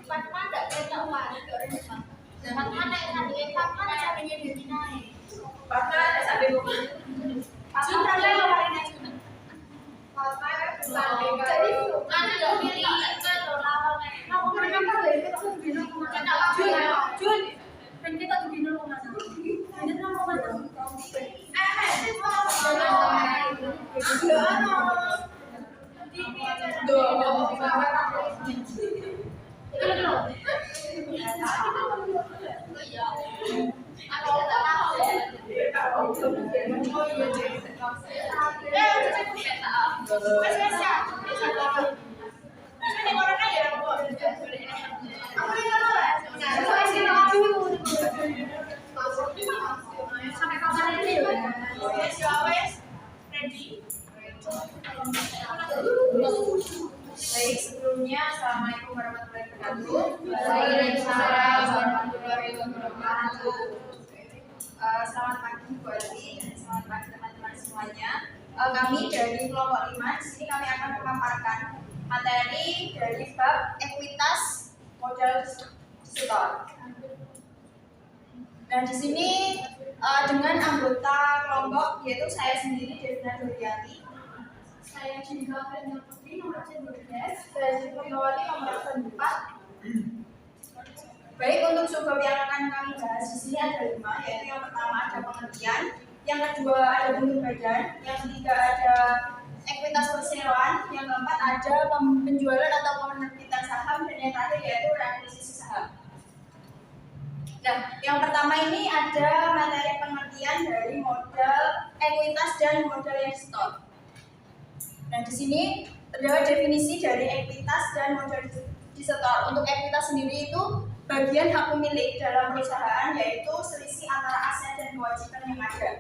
Fatma nggak ketok Pak, Fatma naik sampingnya Fatma naik sampingnya Dewi naik. Fatma ada samping Fatma pernah ngawarin aja. Fatma samping Jadi anu yo milih ke lawang nek. Kamu kenapa dari kita tuh bino kemana? Jun. Dan kita tuh bino kemana? Ada nama mana? Sampai kapan ini? Baik, sebelumnya Assalamualaikum warahmatullahi wabarakatuh. Waalaikumsalam warahmatullahi wabarakatuh. Selamat pagi Bu Alwi dan selamat pagi teman-teman semuanya. Kami dari kelompok 5 di sini kami akan memaparkan materi dari bab ekuitas modal store. Nah, di sini dengan anggota kelompok yaitu saya sendiri Devina Doriati, Saya Cinta dan Putri nomor 12. saya Purnawati nomor 4. Baik, untuk subbab yang akan kami bahas di sini ada 5, yaitu yang pertama ada pengertian, yang kedua ada bentuk badan, yang ketiga ada ekuitas perseroan, yang keempat ada penjualan atau penerbitan saham, dan yang terakhir yaitu realisasi saham. Nah, yang pertama ini ada materi pengertian dari modal ekuitas dan modal yang store. Nah, di sini terdapat definisi dari ekuitas dan modal di store. Untuk ekuitas sendiri itu bagian hak pemilik dalam perusahaan, yaitu selisih antara aset dan kewajiban yang ada,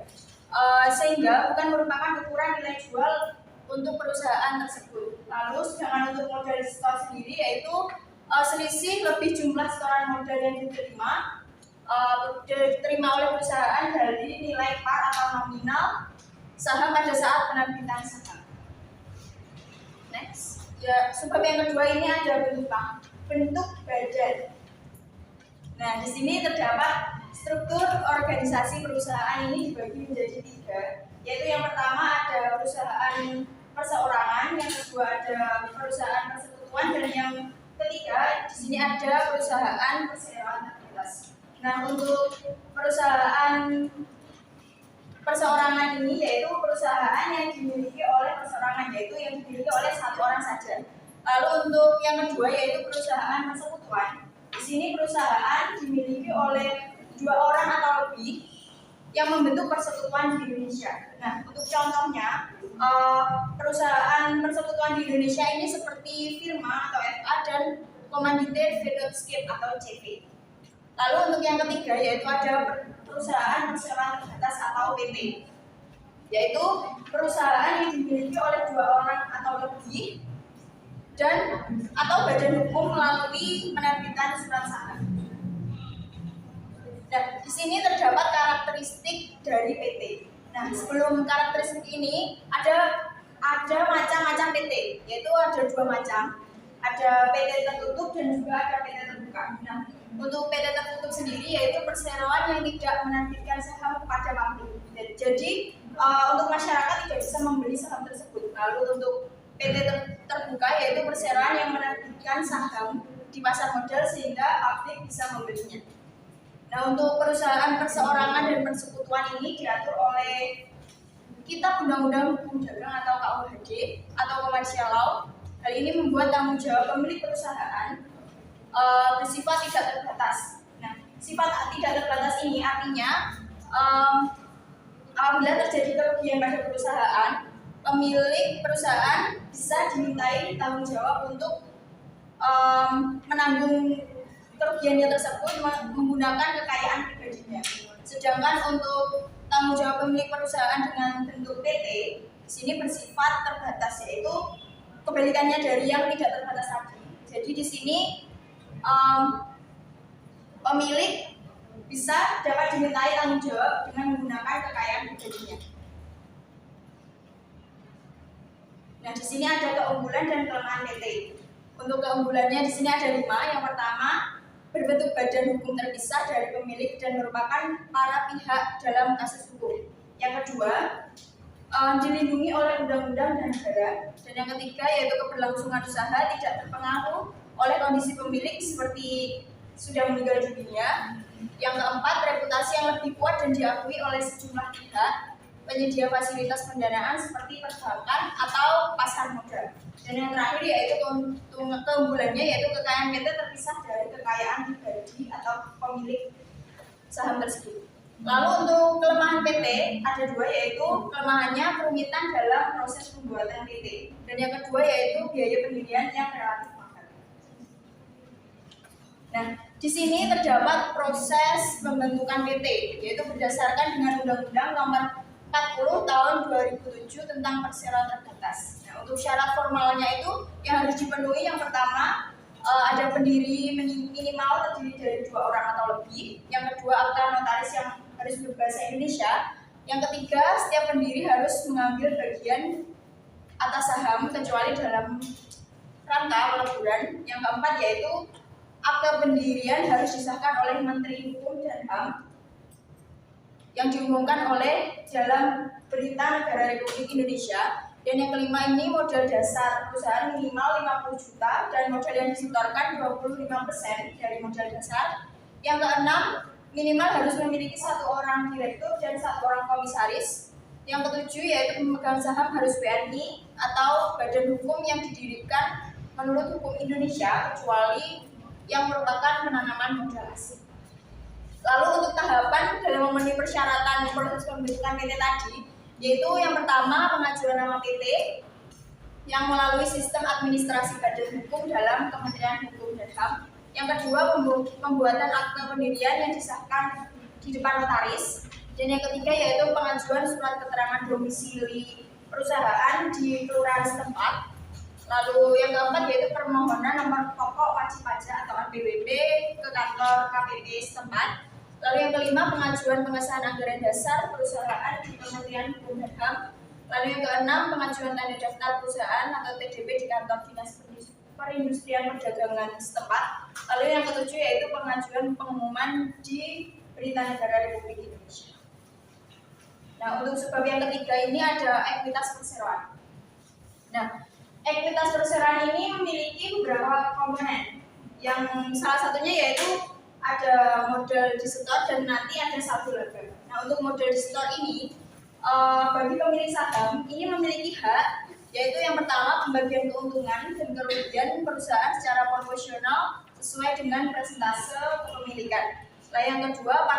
sehingga bukan merupakan ukuran nilai jual untuk perusahaan tersebut. Lalu sedangkan untuk modal store sendiri yaitu selisih lebih jumlah setoran modal yang diterima oleh perusahaan dari nilai par atau nominal saham pada saat penerbitan saham. Next, ya, sebab yang kedua ini ada bentuk badan. Nah, di sini terdapat struktur organisasi perusahaan ini dibagi menjadi 3, yaitu yang pertama ada perusahaan perseorangan, yang kedua ada perusahaan persekutuan, dan yang ketiga di sini ada perusahaan perseroan terbatas. Nah, untuk perusahaan perseorangan ini yaitu perusahaan yang dimiliki oleh perseorangan, yaitu yang dimiliki oleh satu orang saja. Lalu untuk yang kedua yaitu perusahaan persekutuan. Di sini perusahaan dimiliki oleh 2 orang atau lebih yang membentuk persekutuan di Indonesia. Nah, untuk contohnya perusahaan persekutuan di Indonesia ini seperti Firma atau FA dan Komandite Vedotscape atau CV. Lalu untuk yang ketiga yaitu ada perusahaan perseroan terbatas atau PT, yaitu perusahaan yang dimiliki oleh 2 orang atau lebih dan atau badan hukum melalui penerbitan surat saham. Nah, di sini terdapat karakteristik dari PT. Nah, sebelum karakteristik ini ada macam-macam PT, yaitu ada 2 macam. Ada PT tertutup dan juga ada PT terbuka. Nah, untuk PT tertutup sendiri yaitu perseroan yang tidak menerbitkan saham kepada publik. Jadi untuk masyarakat tidak bisa membeli saham tersebut. Lalu untuk PT terbuka yaitu perseroan yang menerbitkan saham di pasar modal sehingga publik bisa membelinya. Nah, untuk perusahaan perseorangan dan persekutuan ini diatur oleh Kitab Undang-Undang Hukum Dagang atau KUHD atau Commercial Law. Hal ini membuat tanggung jawab pemilik perusahaan bersifat tidak terbatas. Nah, sifat tidak terbatas ini artinya apabila terjadi kerugian pada perusahaan, pemilik perusahaan bisa dimintai tanggung jawab untuk menanggung kerugiannya tersebut menggunakan kekayaan pribadinya. Sedangkan untuk tanggung jawab pemilik perusahaan dengan bentuk PT di sini bersifat terbatas, yaitu kebalikannya dari yang tidak terbatas tadi. Jadi di sini pemilik bisa dapat dimintai tanggung jawab dengan menggunakan kekayaan pribadinya. Nah, di sini ada keunggulan dan kelemahan PT. Untuk keunggulannya di sini ada 5. Yang pertama, berbentuk badan hukum terpisah dari pemilik dan merupakan para pihak dalam kasus hukum. Yang kedua, dilindungi oleh undang-undang dan negara. Dan yang ketiga yaitu keberlangsungan usaha tidak terpengaruh oleh kondisi pemilik seperti sudah meninggal dunia. Yang keempat, reputasi yang lebih kuat dan diakui oleh sejumlah pihak, penyedia fasilitas pendanaan seperti perbankan atau pasar modal. Dan yang terakhir yaitu keunggulannya yaitu kekayaan PT terpisah dari kekayaan pribadi atau pemilik saham tersebut. Lalu untuk kelemahan PT ada 2, yaitu kelemahannya kerumitan dalam proses pembuatan PT. Dan yang kedua yaitu biaya pendirian yang relatif mahal. Nah, di sini terdapat proses pembentukan PT, yaitu berdasarkan dengan Undang-Undang Nomor 40 Tahun 2007 tentang perseroan terbatas. Nah, untuk syarat formalnya itu yang harus dipenuhi yang pertama ada pendiri minimal terdiri dari 2 orang atau lebih. Yang kedua akta notaris yang harus berbahasa Indonesia. Yang ketiga setiap pendiri harus mengambil bagian atas saham kecuali dalam rangka peleburan. Yang keempat yaitu akta pendirian harus disahkan oleh Menteri Hukum dan HAM yang diumumkan oleh dalam Berita Negara Republik Indonesia. Dan yang kelima ini modal dasar perusahaan minimal 50 juta dan modal yang disetorkan 25% dari modal dasar. Yang keenam, minimal harus memiliki 1 orang direktur dan 1 orang komisaris. Yang ketujuh yaitu pemegang saham harus BNI atau badan hukum yang didirikan menurut hukum Indonesia kecuali yang merupakan penanaman modal asing. Lalu untuk tahapan dalam memenuhi persyaratan proses pembentukan PT tadi, yaitu yang pertama pengajuan nama PT yang melalui sistem administrasi badan hukum dalam Kementerian Hukum dan HAM. Yang kedua pembuatan akte pendirian yang disahkan di depan notaris. Dan yang ketiga yaitu pengajuan surat keterangan domisili perusahaan di kelurahan setempat. Lalu yang keempat yaitu permohonan nomor pokok wajib pajak atau NPWP ke kantor KPP setempat. Lalu yang kelima pengajuan pengesahan anggaran dasar perusahaan di Kementerian Hukum dan HAM. Lalu yang keenam pengajuan tanda daftar perusahaan atau TDP di kantor Dinas Perindustrian Perdagangan setempat. Lalu yang ketujuh yaitu pengajuan pengumuman di Berita Negara Republik Indonesia. Nah, untuk sebab yang ketiga ini ada ekuitas perseroan. Nah, ekuitas perseroan ini memiliki beberapa komponen. Yang salah satunya yaitu ada modal disetor dan nanti ada saldo laba. Nah, untuk modal disetor ini bagi pemilik saham ini memiliki hak, yaitu yang pertama pembagian keuntungan dan kerugian perusahaan secara proporsional sesuai dengan persentase kepemilikan. Nah, yang kedua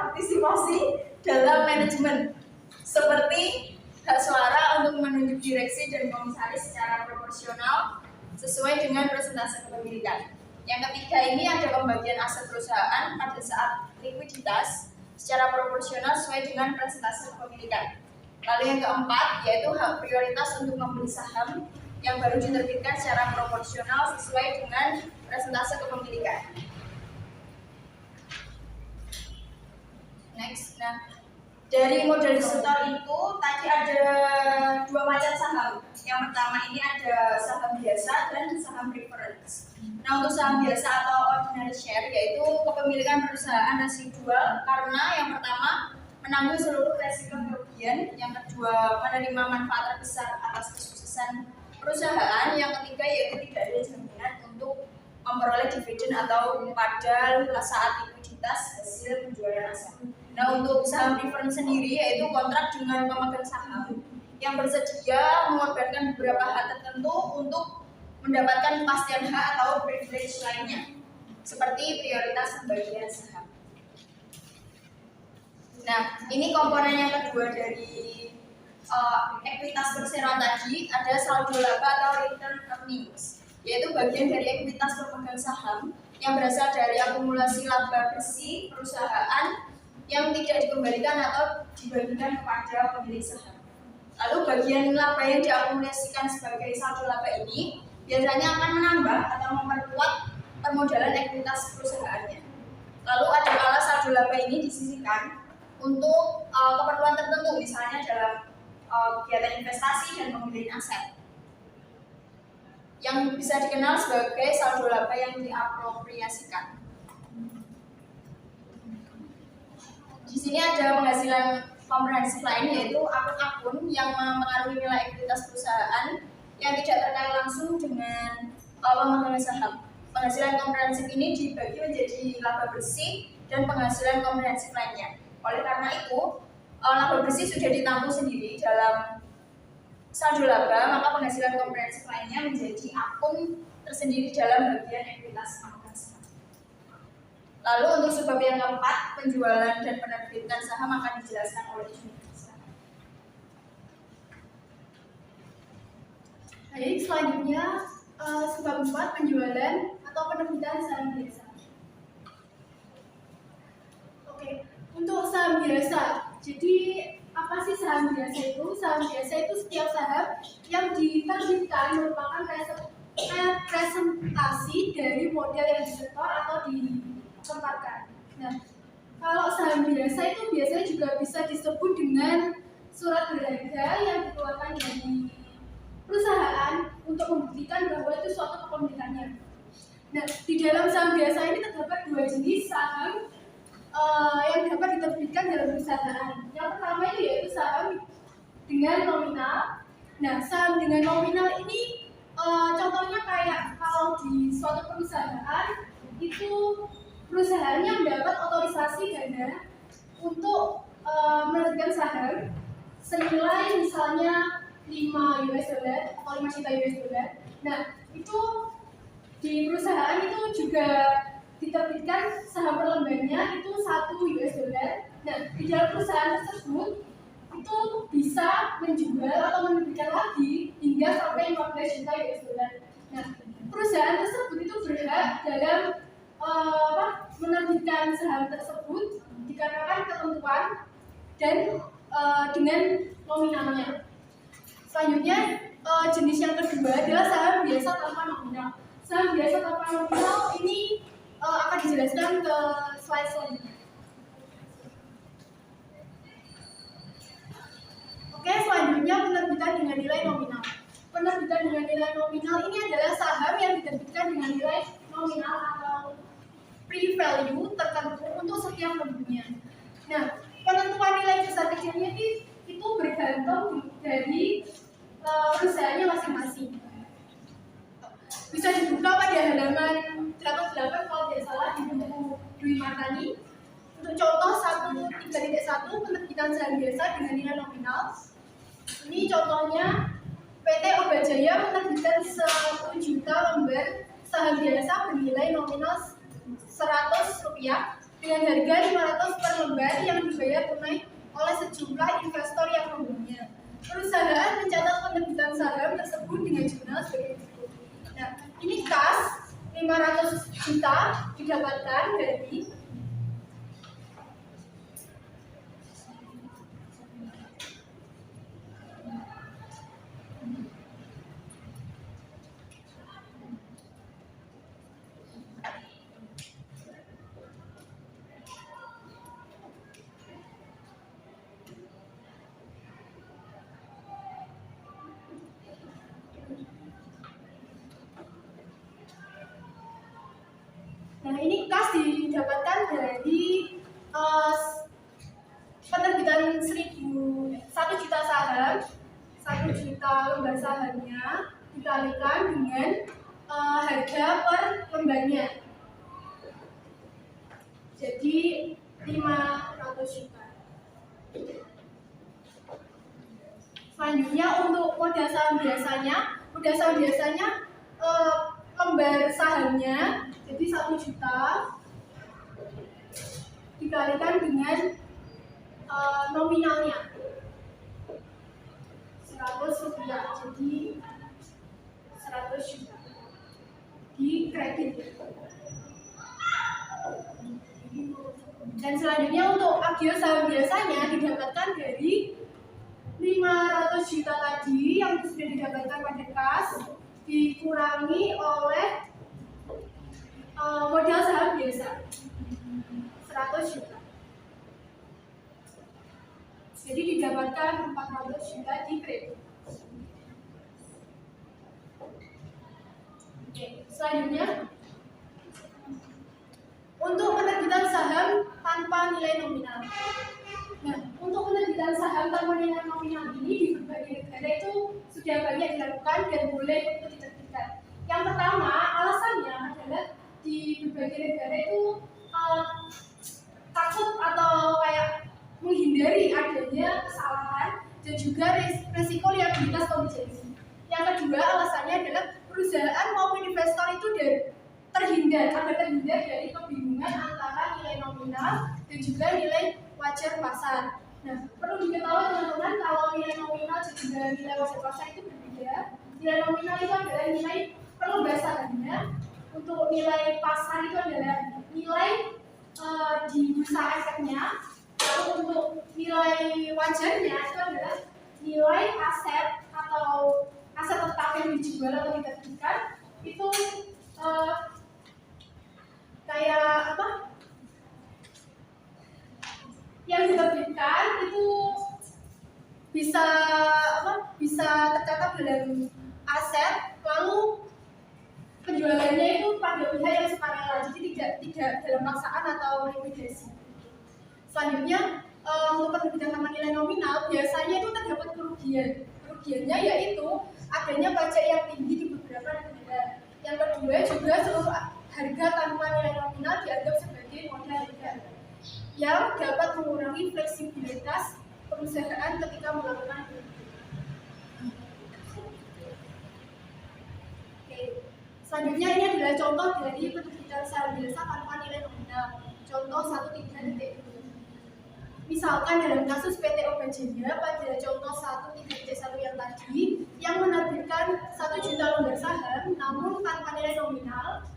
partisipasi dalam manajemen seperti hak suara untuk menunjuk direksi dan komisaris secara proporsional sesuai dengan persentase kepemilikan. Yang ketiga ini ada pembagian aset perusahaan pada saat likuiditas secara proporsional sesuai dengan persentase kepemilikan. Lalu yang keempat yaitu hak prioritas untuk membeli saham yang baru diterbitkan secara proporsional sesuai dengan persentase kepemilikan. Next, nah dari modal disetor itu tadi ada 2 macam saham. Yang pertama ini ada saham biasa dan saham preference. Nah, untuk saham biasa atau ordinary share yaitu kepemilikan perusahaan residual karena yang pertama menanggung seluruh resiko kerugian, yang kedua menerima manfaat terbesar atas kesuksesan perusahaan, yang ketiga yaitu tidak ada jaminan untuk memperoleh dividen atau pada saat likuiditas hasil penjualan aset. Nah, untuk saham preference sendiri yaitu kontrak dengan pemegang saham yang bersedia mengorbankan beberapa hak tertentu untuk mendapatkan kepastian hak atau privilege lainnya, seperti prioritas pembagian saham. Nah, ini komponen yang kedua dari ekuitas perseroan tadi, ada saldo laba atau return earnings, yaitu bagian dari ekuitas pemegang saham yang berasal dari akumulasi laba bersih perusahaan yang tidak dikembalikan atau dibagikan kepada pemilik saham. Lalu bagian laba yang diakumulasikan sebagai saldo laba ini biasanya akan menambah atau memperkuat permodalan ekuitas perusahaannya. Lalu ada kala saldo laba ini disisihkan untuk keperluan tertentu, misalnya dalam kegiatan investasi dan pembelian aset. yang bisa dikenal sebagai saldo laba yang diapropriasikan. Di sini ada penghasilan komprehensif lain, yaitu akun-akun yang mempengaruhi nilai ekuitas perusahaan yang tidak terkait langsung dengan pemegang saham. Penghasilan komprehensif ini dibagi menjadi laba bersih dan penghasilan komprehensif lainnya. Oleh karena itu, laba bersih sudah ditampung sendiri dalam saldo laba, maka penghasilan komprehensif lainnya menjadi akun tersendiri dalam bagian ekuitas pemegang saham. Lalu untuk sebab yang keempat, penjualan dan penerbitan saham akan dijelaskan oleh Junisa. Baik, selanjutnya sebab 4, penjualan atau penerbitan saham biasa. Oke, untuk saham biasa. Jadi apa sih saham biasa itu? Saham biasa itu setiap saham yang diterbitkan merupakan representasi dari model yang disetor atau ditempatkan. Nah, kalau saham biasa itu biasanya juga bisa disebut dengan surat berharga yang dikeluarkan dari perusahaan untuk membuktikan bahwa itu suatu kepemilikannya. Nah, di dalam saham biasa ini terdapat dua jenis saham yang dapat diterbitkan dalam perusahaan. Yang pertama itu yaitu saham dengan nominal. Nah, saham dengan nominal ini contohnya kayak kalau di suatu perusahaan itu perusahaannya mendapat otorisasi dana untuk menerbitkan saham senilai misalnya 5 US dollar atau 5 juta US dollar. Nah, itu di perusahaan itu juga diterbitkan saham per lembarnya itu 1 US dollar. Nah, di dalam perusahaan tersebut itu bisa menjual atau menerbitkan lagi hingga sampai 15 juta US dollar. Nah, perusahaan tersebut itu berhak dalam menerbitkan saham tersebut dikarenakan ketentuan dan dengan nominalnya. Selanjutnya jenis yang kedua adalah saham biasa tanpa nominal. Saham biasa tanpa nominal ini akan dijelaskan ke slide selanjutnya. Oke, selanjutnya penerbitan dengan nilai nominal. Penerbitan dengan nilai nominal ini adalah saham yang diterbitkan dengan nilai nominal atau pre-value tertentu untuk setiap lemburnya. Nah, penentuan nilai besar kecilnya itu bergantung dari perusahaannya masing-masing. Bisa dibuka pada halaman 88 kalau tidak salah di buku Dwi Martani. Untuk contoh 1.3.1 penerbitan saham biasa dengan nilai nominal. Ini contohnya PT Obajaya menerbitkan 1 juta lembar saham biasa bernilai nominal Rp100 dengan harga 500 per lembar yang dibayar tunai oleh sejumlah investor yang membelinya. Perusahaan mencatat penerbitan saham tersebut dengan jurnal sebagai berikut. Nah, ini kas 500 juta didapatkan dari ini kas didapatkan dari penerbitan 1 juta saham, 1 juta lembar sahamnya dikalikan dengan harga per lembarnya. Jadi 500 juta. Selanjutnya untuk modal saham biasanya lembar sahamnya jadi 1 juta dikalikan dengan nominalnya 100 rupiah, jadi 100 juta di kredit. Dan selanjutnya untuk agio saham biasanya didapatkan dari 500 juta tadi yang sudah didapatkan pada kas dikurangi oleh modal saham biasa 100 juta. Jadi didapatkan 400 juta di kredit. Oke, selanjutnya untuk penerbitan saham tanpa nilai nominal. Nah, untuk penerbitan saham tanpa nilai nominal ini di berbagai negara itu sudah banyak dilakukan dan boleh untuk diterbitkan. Yang pertama, alasannya adalah di berbagai negara itu takut atau kayak menghindari adanya kesalahan dan juga resiko liabilitas kontingensi. Yang kedua, alasannya adalah perusahaan maupun investor itu terhindar dari kebingungan antara nilai nominal dan juga nilai wajar pasar. Nah, perlu diketahui teman-teman kalau nilai nominal dan juga nilai wajar pasar itu berbeda. Nilai nominal itu adalah nilai perbesarannya, untuk nilai pasar itu adalah nilai di bursa efeknya, lalu untuk nilai wajarnya itu adalah nilai aset atau aset tetap yang dijual atau diterbitkan itu kayak apa? Yang diterbitkan itu bisa tercatat dalam aset, lalu penjualannya itu pada pihak yang sukarela, jadi tidak dalam paksaan atau likuidasi. Selanjutnya untuk penerbitan tanpa nilai nominal biasanya itu terdapat kerugiannya yaitu adanya pajak yang tinggi di beberapa negara. Yang kedua juga seluruh harga tanpa nilai nominal dianggap sebagai modal legal yang dapat mengurangi fleksibilitas perusahaan ketika melakukan Selanjutnya ini adalah contoh dari penerbitan saham biasa tanpa nilai nominal. Contoh 1.3.2. Misalkan dalam kasus PT Obajaya pada contoh 1.3.1 yang tadi yang menerbitkan 1 juta lembar saham namun tanpa nilai nominal.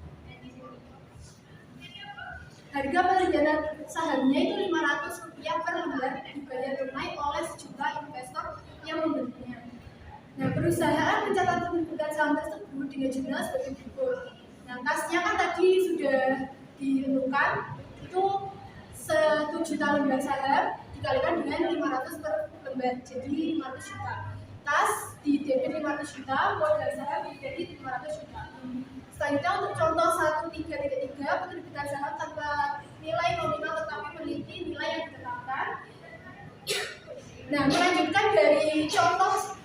Harga penerbitan sahamnya itu Rp500 per lembar dibayar tunai oleh sejumlah investor yang membelinya. Nah, perusahaan mencatat penerbitan saham tersebut dengan jumlah sebagai berikut. Nah, kasnya kan tadi sudah ditentukan itu 1 juta lembar saham dikalikan dengan 500 per lembar, jadi 500 juta. Kas di debit 500 juta, modal saham di debit 500 juta. Selanjutnya untuk contoh 1.3.3 penerbitan saham tanpa nilai nominal tetapi memiliki nilai yang ditetapkan. Nah, melanjutkan dari contoh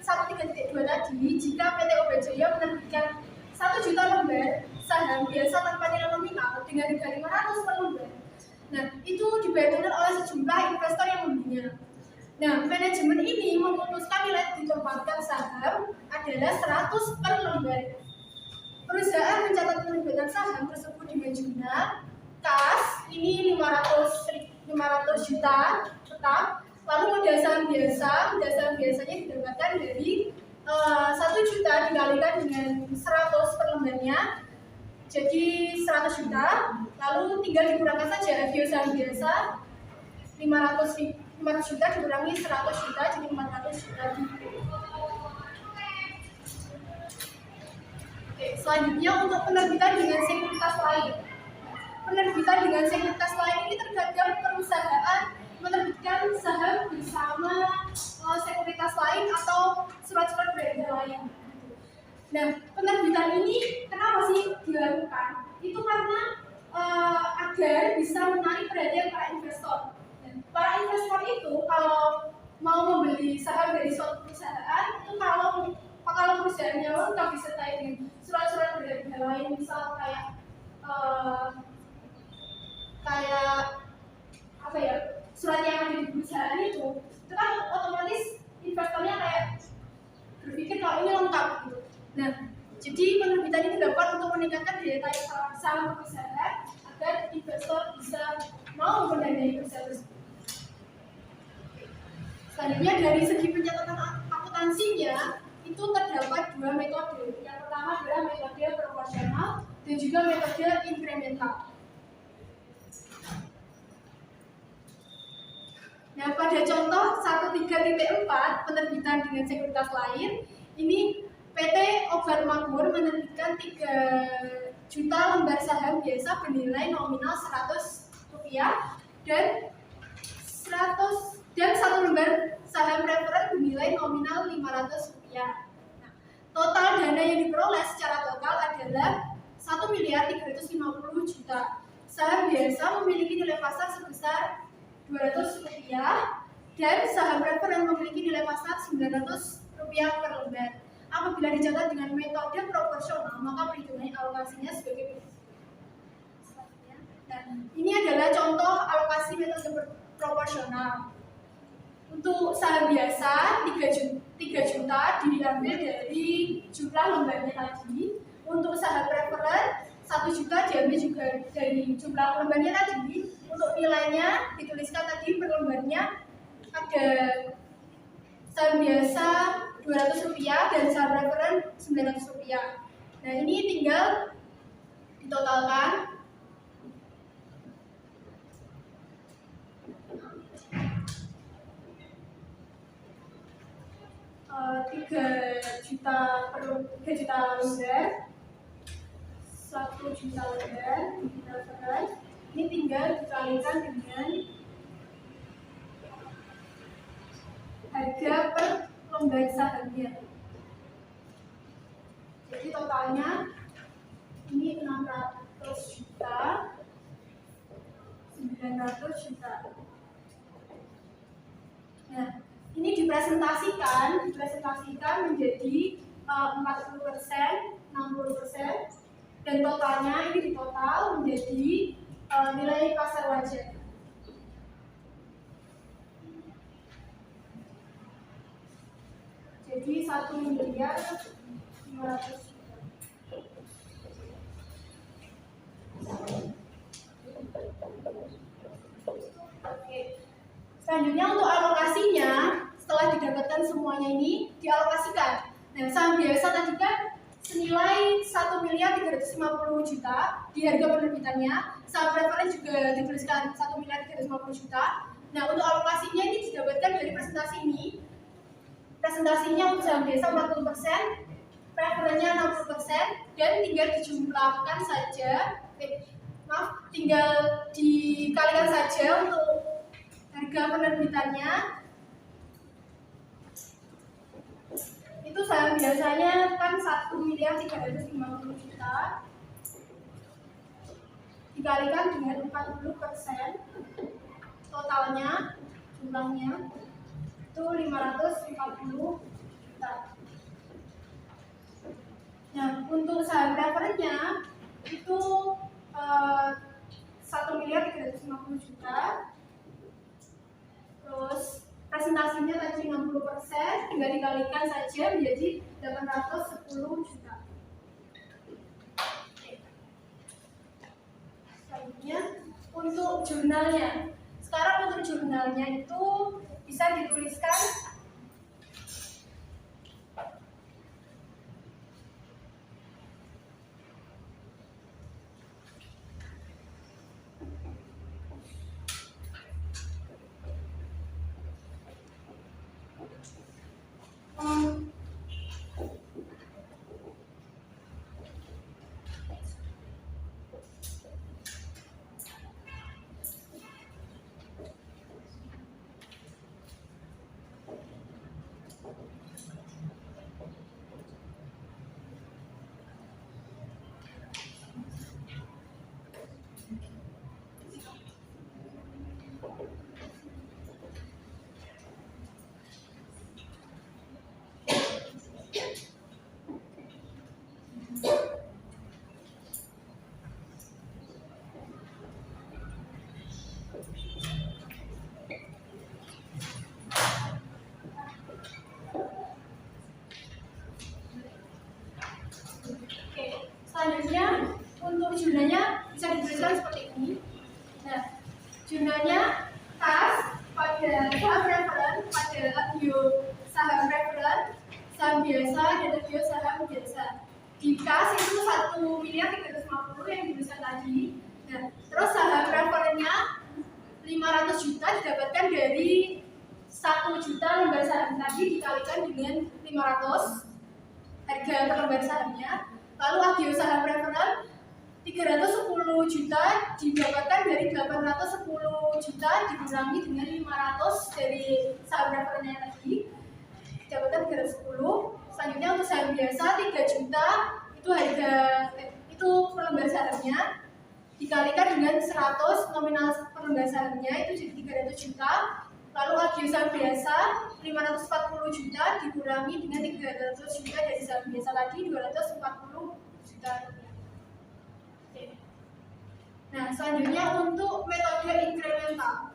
1.3.2 tadi, jika PT Obajaya menerbitkan 1 juta lembar saham biasa tanpa nilai nominal dengan harga 500 per lembar. Nah, itu dibayar tunai oleh sejumlah investor yang membelinya. Nah, manajemen ini memutuskan nilai ditempatkan saham adalah 100 per lembar. Perusahaan mencatat penerbitan saham tersebut dengan jumlah kas ini 500 juta tetap. Lalu modal saham biasanya didapatkan dari 1 juta dikalikan dengan 100 per lembarnya, jadi 100 juta. Lalu tinggal dikurangkan saja rasio saham biasa 500 juta dikurangi 100 juta jadi 400 juta. Oke, selanjutnya untuk penerbitan dengan sekuritas lain. Penerbitan dengan sekuritas lain ini terkadang perusahaan menerbitkan saham bersama sekuritas lain atau surat-surat berharga lain. Nah, penerbitan ini kenapa sih dilakukan? Itu karena agar bisa menarik perhatian para investor. Dan para investor itu kalau mau membeli saham dari suatu perusahaan itu kalau perusahaannya lengkap disertai dengan surat-surat berharga lain, misal kayak apa ya, surat yang ada di perusahaan itu kan otomatis investornya kayak berpikir kalau ini lengkap gitu. Nah, jadi penerbitan ini dilakukan untuk meningkatkan daya tarik saham perusahaan agar investor bisa mau mendanai perusahaan tersebut. Selanjutnya dari segi pencatatan akuntansinya itu terdapat 2 metode. Yang pertama adalah metode proporsional dan juga metode inkremental. Nah, pada contoh 1.3.4 penerbitan dengan sekuritas lain, ini PT Obat Makmur menerbitkan 3 juta lembar saham biasa bernilai nominal Rp100 dan 1 lembar saham preferen bernilai nominal Rp500. Nah, total dana yang diperoleh secara total juta. Saham biasa memiliki nilai pasar sebesar Rp200 dan saham preferen memiliki nilai pasar Rp900 per lembar. Apabila dicatat dengan metode proporsional, maka perhitungan alokasinya sebagai berikut. Nah, ini adalah contoh alokasi metode proporsional. Untuk saham biasa 3 juta diambil dari jumlah lembarnya tadi. Untuk saham preferen 1 juta diambil juga dari jumlah lembarnya tadi. Untuk nilainya dituliskan tadi per lembarnya ada saham biasa Rp200 dan saham preferen Rp900. Nah, ini tinggal ditotalkan. Tiga juta lembar, 1 juta lembar di preferen. Ini tinggal dikalikan dengan harga per lembar sahamnya. Jadi totalnya ini 600 juta, 900 juta. Nah, ini dipresentasikan menjadi 40%, 60%, dan totalnya ini ditotal menjadi nilai pasar wajar. Jadi 1.500.000.000. Oke. Selanjutnya untuk alokasinya, setelah didapatkan semuanya ini dialokasikan. Nah, saham biasa tadi kan senilai Rp1.350.000.000 di harga penerbitannya. Saham preferen juga dituliskan Rp1.350.000.000. Nah, untuk alokasinya ini didapatkan dari presentasi ini. Presentasinya untuk saham biasa 40%, preferennya 60%, dan tinggal dijumlahkan saja. Tinggal dikalikan saja untuk harga penerbitannya. Itu saham biasanya kan Rp1.350.000.000 dikalikan dengan 40%, totalnya jumlahnya itu Rp540 juta. Nah, untuk saham preferennya itu Rp1.350.000.000. Terus presentasinya tadi 60%, tinggal dikalikan saja menjadi Rp810 juta. Selanjutnya untuk jurnalnya. Sekarang untuk jurnalnya itu bisa dituliskan selanjutnya untuk jurnalnya bisa dituliskan seperti ini. Nah, jurnalnya kas pada saham preferen, pada audio saham preferen, saham biasa, dan audio saham biasa. Di kas itu Rp1.350.000 yang dituliskan tadi. Nah, terus saham preferennya 500 juta didapatkan dari 1 juta lembar saham tadi dikalikan dengan 500 harga per lembar sahamnya. Lalu audio saham preferen 310 juta didapatkan dari 810 juta dikurangi dengan 500 dari saham preferennya tadi didapatkan 310. Selanjutnya untuk saham biasa 3 juta itu harga itu per lembar sahamnya dikalikan dengan 100 nominal per lembar sahamnya itu jadi 300 juta. Lalu agio saham biasa 540 juta dikurangi dengan 300 juta dari saham biasa lagi 240 juta rupiah. Oke. Nah, selanjutnya untuk metode inkremental.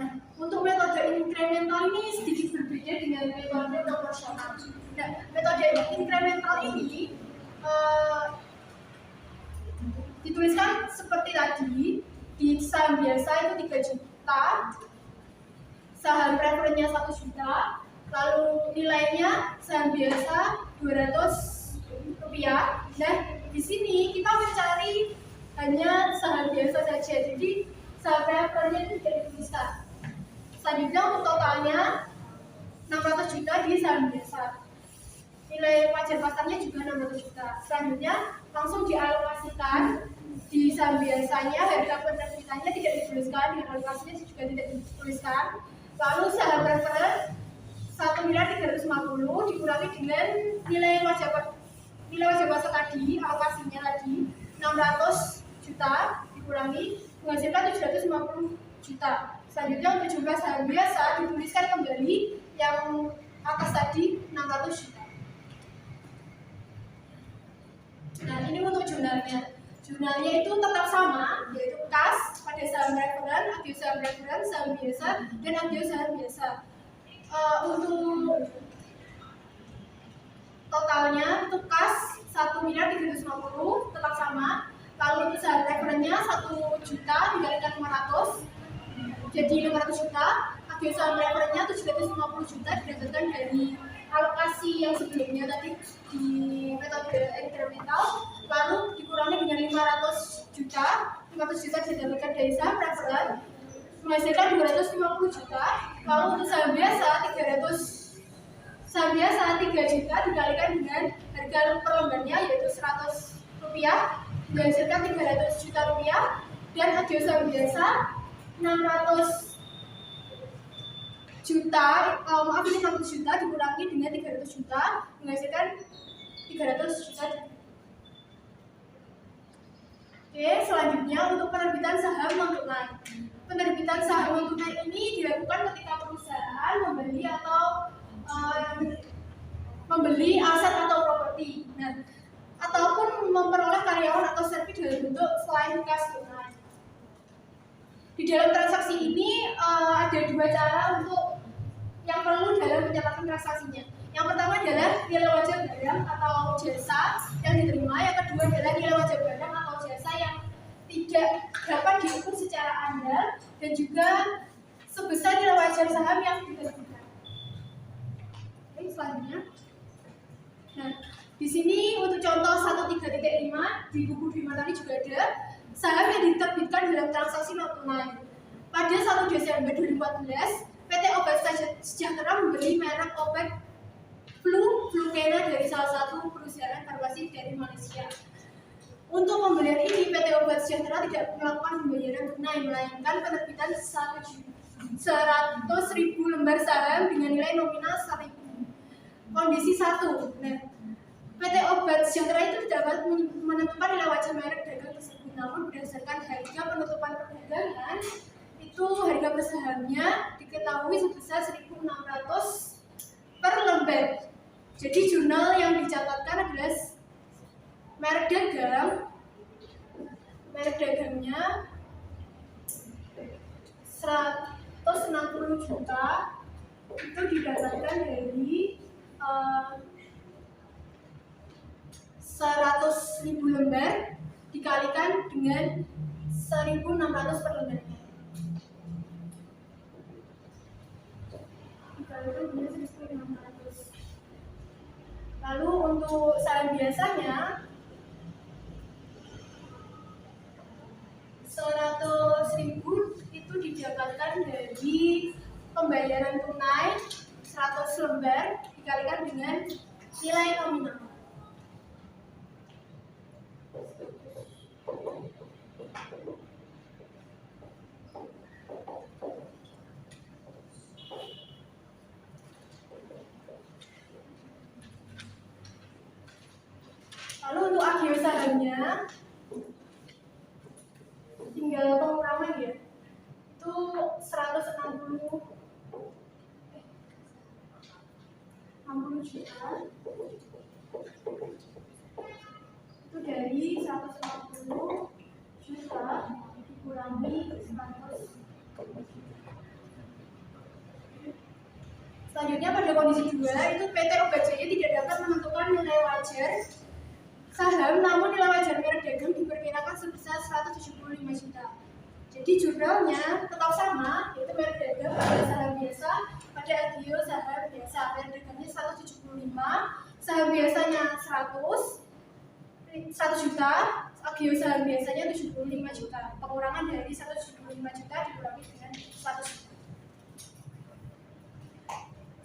Nah, untuk metode inkremental ini sedikit berbeda dengan metode proporsional. Nah, metode inkremental ini dituliskan seperti tadi, di saham biasa itu 3 juta, saham preferennya 1 juta, lalu nilainya saham biasa 200 rupiah. Dan di sini kita mencari hanya saham biasa saja, jadi saham preferennya itu tidak dituliskan. Selanjutnya untuk totalnya 600 juta di saham biasa. Nilai wajar pasarnya juga 600 juta. Selanjutnya langsung dialokasikan di saham biasanya, harga penerbitannya tidak dituliskan, dengan alokasinya juga tidak dituliskan. Lalu saham preferen 1.350.000 dikurangi dengan nilai wajah pasar tadi, alokasinya tadi 600 juta dikurangi menghasilkan 750 juta. Selanjutnya untuk jumlah saham biasa dituliskan kembali yang atas tadi 600 juta. Nah, ini untuk jurnalnya. Jurnalnya itu tetap sama, yaitu kas pada saham preferen, agio saham preferen, saham biasa, dan agio saham biasa. Untuk totalnya untuk kas 1.350.000 tetap sama. Lalu untuk saham preferennya 1 juta dikalikan 500 jadi 500 juta. Agio saham preferennya 750 juta didapatkan dari alokasi yang sebelumnya tadi di metode inkremental, lalu dikurangi dengan 500 juta didapatkan dari saham preferen menghasilkan 250 juta. Lalu untuk saham biasa 3 juta dikalikan dengan harga per lembarnya yaitu 100 rupiah menghasilkan 300 juta rupiah. Dan agio saham biasa 600 juta, ini 600 juta dikurangi dengan 300 juta menghasilkan 300 juta. Oke, selanjutnya untuk penerbitan saham non tunai. Penerbitan saham non tunai ini dilakukan ketika perusahaan membeli aset atau properti, ataupun memperoleh karyawan atau servis dalam bentuk selain kas tunai. Di dalam transaksi ini ada 2 cara untuk yang perlu dalam mencatatkan transaksinya. Yang pertama adalah nilai wajar barang atau jasa yang diterima. Yang kedua adalah nilai wajar barang atau jasa yang tidak dapat diukur secara andal dan juga sebesar nilai wajar saham yang diterbitkan. Oke, selanjutnya. Nah, di sini untuk contoh 13.5 di buku Bima tadi juga ada saham yang diterbitkan dalam transaksi non tunai. Pada 1 Desember 2014, PT Obat Sejahtera membeli merek obat Flukena dari salah satu perusahaan farmasi dari Malaysia. Untuk pembelian ini, PT Obat Sejahtera tidak melakukan pembayaran tunai, melainkan penerbitan 100.000 lembar saham dengan nilai nominal 1.000. Kondisi 1. Nah, PT Obat Sejahtera itu dapat menentukan nilai wajar merek dagang tersebut, namun berdasarkan harga penutupan perdagangan itu harga per sahamnya diketahui sebesar 1.600 per lembar. Jadi jurnal yang dicatatkan adalah merek dagangnya 160 juta itu didapatkan dari 100.000 lembar dikalikan dengan 1.600 per lembarnya. Lalu untuk saham biasanya 100.000 itu didapatkan dari pembayaran tunai 100 lembar dikalikan dengan nilai nominal. agio sahamnya tinggal pengurangan ya, itu 60 juta, itu dari 150 juta dikurangi 100. Selanjutnya pada kondisi 2 itu PT OBJY tidak dapat menentukan nilai wajar saham, namun nilai wajar merek dagang diperkirakan sebesar 175 juta. Jadi jurnalnya tetap sama, yaitu merek dagang pada saham biasa, pada agio saham biasa, merek dagangnya 175, saham biasanya 100 juta, agio saham biasanya 75 juta. Pengurangan dari 175 juta dikurangi dengan 100 juta.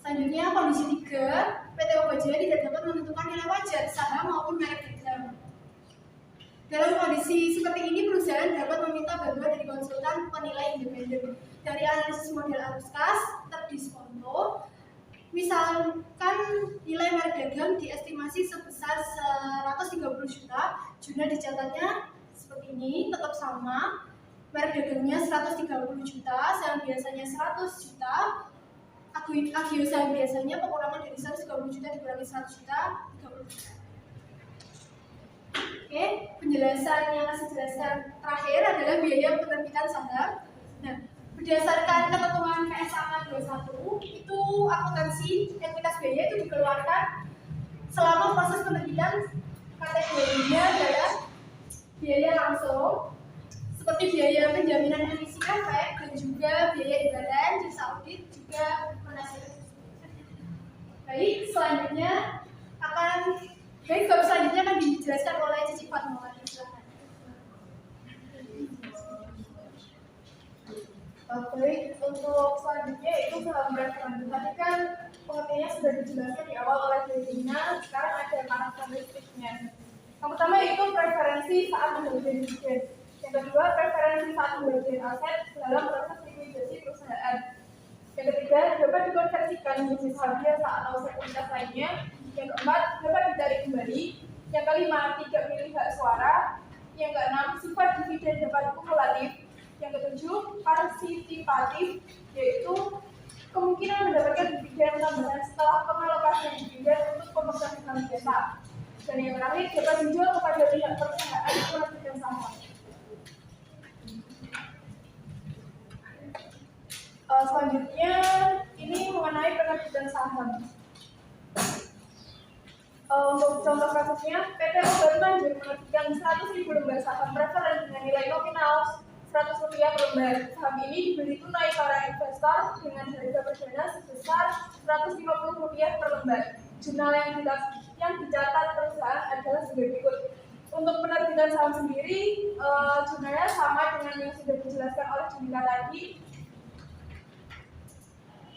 Selanjutnya kondisi 3, PT OBJY tidak dapat menentukan nilai wajar saham maupun merek dagang. Dalam kondisi seperti ini, perusahaan dapat meminta bantuan dari konsultan penilai independen dari analisis model arus kas terdiskonto. Misalkan nilai merek dagang diestimasi sebesar 130 juta, jurnal dicatatnya seperti ini, tetap sama. Merek dagangnya 130 juta, saham biasanya 100 juta. Agio saham biasanya pengurangan dari 130 juta dikurangi 100 juta, 30 juta. Oke, penjelasan yang saya jelaskan terakhir adalah biaya penerbitan saham. Nah, berdasarkan ketentuan PSAK 21 itu akuntansi ekuitas biaya itu dikeluarkan selama proses penerbitan. Kategorinya adalah biaya langsung seperti biaya penjaminan emisi efek dan juga biaya imbalan, jasa audit, juga penasihat. Baik, selanjutnya akan dijelaskan oleh Cici Fatmawati. Silakan. Baik, untuk selanjutnya itu saham referensi. Tadi kan pengertiannya sudah dijelaskan di awal oleh Dina. Sekarang ada karakteristiknya. Yang pertama itu preferensi saat membagian dividen. Yang kedua, preferensi saat membagian aset dalam proses likuidasi perusahaan. Yang ketiga, dapat dikonversikan menjadi saham biasa atau sekuritas lainnya. Yang keempat, dapat ditarik kembali. Yang kelima, tidak milih hak suara. Yang keenam, sifat dividen dapat kumulatif. Yang ketujuh, partisipatif, yaitu kemungkinan mendapatkan dividen tambahan setelah pengalokasian dividen untuk pemegang saham biasa. Dan yang terakhir, dapat dijual kepada pihak perusahaan penerbitan saham. Selanjutnya, ini mengenai penerbitan saham. Untuk contoh kasusnya, PT Obat Manjur menerbitkan 100.000 lembar saham preferen dengan nilai nominal Rp100 per lembar. Saham ini dibeli tunai para investor dengan harga perdana sebesar Rp150 per lembar. Jurnal yang dicatat perusahaan adalah sebagai berikut. Untuk penerbitan saham sendiri, jurnalnya sama dengan yang sudah dijelaskan oleh Junika tadi.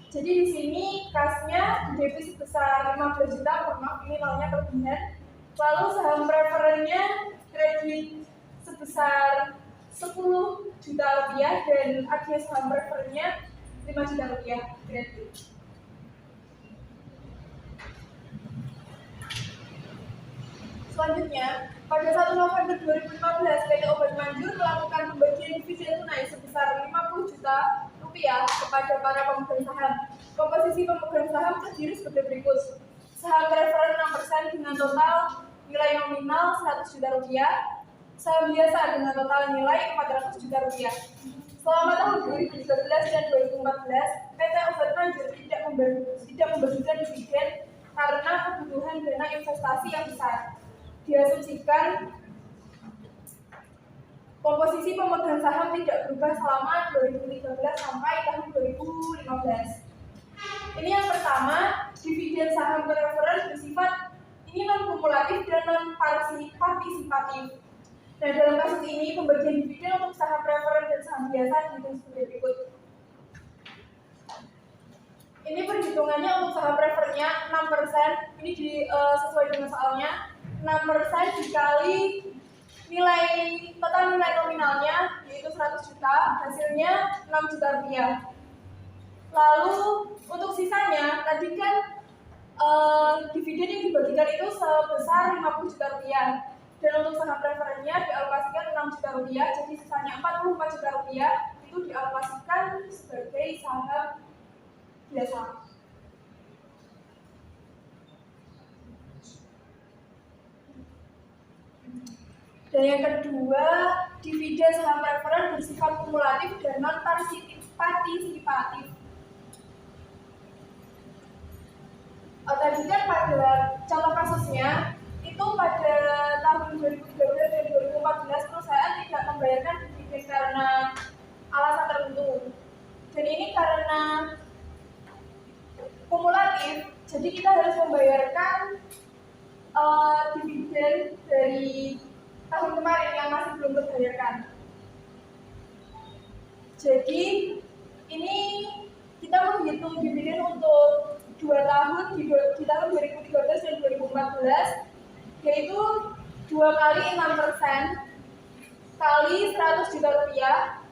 Jadi di sini kasnya debit sebesar 15 juta, maaf ini nolnya kelebihan. Lalu saham preferennya kredit sebesar 10 juta rupiah dan agio saham preferennya 5 juta rupiah kredit. Selanjutnya, pada 1 November 2015, PT Obat Manjur melakukan pembagian dividen tunai sebesar 50 juta rupiah kepada para pemegang saham. Komposisi pemegang saham terdiri sebagai berikut. Saham preferen 6% dengan total nilai nominal 100 juta rupiah. Saham biasa dengan total nilai 400 juta rupiah. Selama tahun 2013 dan 2014, PT Obat Manjur tidak membagikan dividen karena kebutuhan dana investasi yang besar. Diasumsikan komposisi pemegang saham tidak berubah selama 2013 sampai tahun 2015. Ini yang pertama, dividen saham preferen bersifat ini non kumulatif dan non partisipatif. Nah, dalam kasus ini pembagian dividen untuk saham preferen dan saham biasa dihitung sebagai berikut. Ini perhitungannya untuk saham preferennya 6%. Ini sesuai dengan soalnya. 6% dikali total nilai nominalnya yaitu 100 juta, hasilnya 6 juta rupiah. Lalu untuk sisanya tadi kan dividen yang dibagikan itu sebesar 50 juta rupiah. Dan untuk saham preferennya dialokasikan 6 juta rupiah, jadi sisanya 44 juta rupiah itu dialokasikan sebagai saham biasa. Dan yang kedua, dividen saham preferen bersifat kumulatif dan non partisipatif. Tadi kan pada contoh kasusnya itu pada tahun 2013 dan 2014 perusahaan tidak membayarkan dividen karena alasan tertentu. Dan ini karena kumulatif, jadi kita harus membayarkan dividen dari tahun kemarin yang masih belum terbayarkan. Jadi ini kita menghitung dividen untuk 2 tahun di tahun 2013 dan 2014, yaitu 2 kali 6% kali 100 juta rupiah,